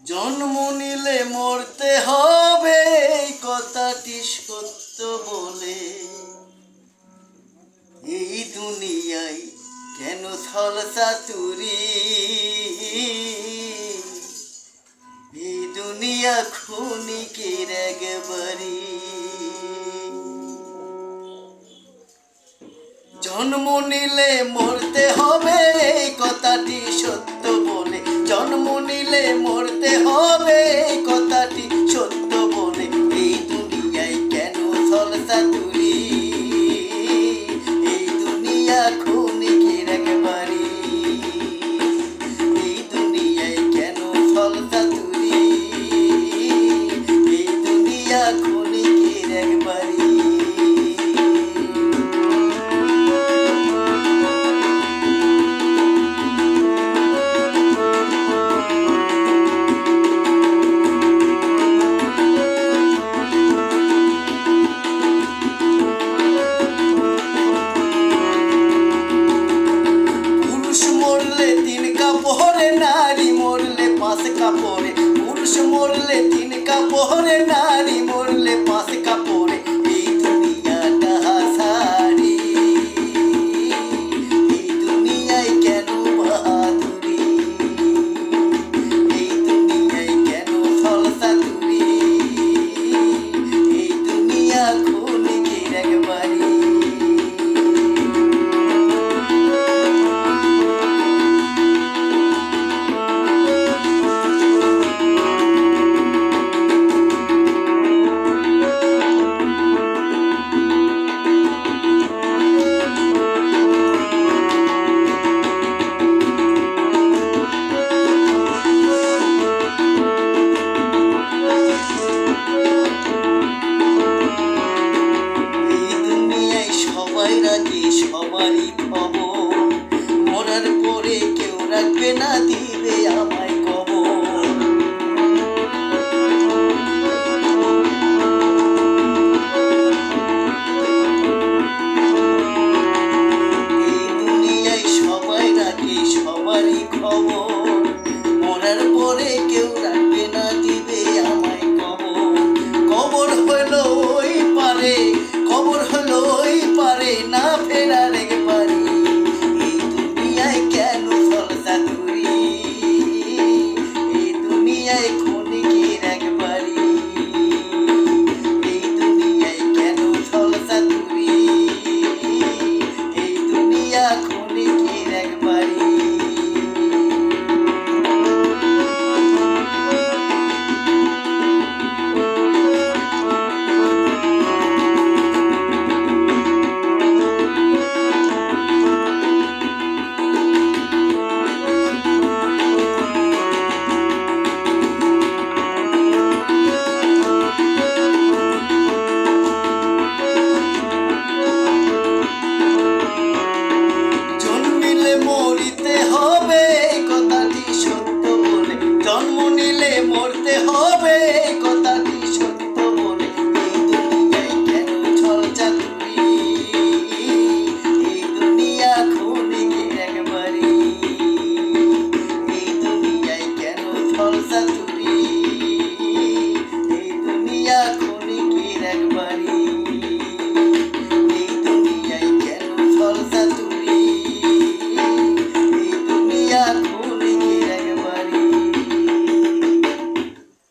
জন্ম নিলে মরতে হবে এই কথাটি সত্য বলে এই দুনিয়ায় কেন ছলচাতুরি, এই দুনিয়া ক্ষণিকের একবারই। জন্ম নিলে মরতে হবে এই কথাটি সত্য বলে, জন্ম নিলে মরতে হবে এই কথাটি সত্য বলে এই দুনিয়ায় কেন ছলচাতুরি, এই দুনিয়া ক্ষণিকের একবারই, এই দুনিয়ায় কেন ছলচাতুরি, এই দুনিয়া ক্ষণিকের একবারই। নারী মরলে 5 কাপড়ে, পুরুষ মরলে 3 কাপড়ে, নারী মরলে 5 কাপড়ে এই দুনিয়াটা হাসারি, এই দুনিয়ায় কেন বাহাদুরি, এই দুনিয়ায় কেন ছলচাতুরি, এই দুনিয়া ক্ষণিকের একবারই। সবারই খবর, মরার পরে কেউ রাখবে না, দিবে আমায় কবর। এই দুনিয়ায় সবাই রাখে সবারই খবর, মরার পরে কেউ রাখবে না, দিবে আমায় কবর। কবর হলো ওই পারে, কবর হলো ওই পারে না ফেরার একবারই, এই দুনিয়ায় কেন ছলচাতুরি, এই দুনিয়ায় ক্ষণিকের একবারই, এই দুনিয়ায় কেন ছলচাতুরি, এই দুনিয়া ক্ষণিকের একবারই। মরিতে হবে এই কথাটি সত্য বলে, জন্ম নিলে মরতে হবে এই কথাটি সত্য বলে এই দুনিয়ায় কেন ছলচাতুরি, এই দুনিয়া ক্ষণিকের একবারই, এই দুনিয়ায় কেন ছলচাতুরি।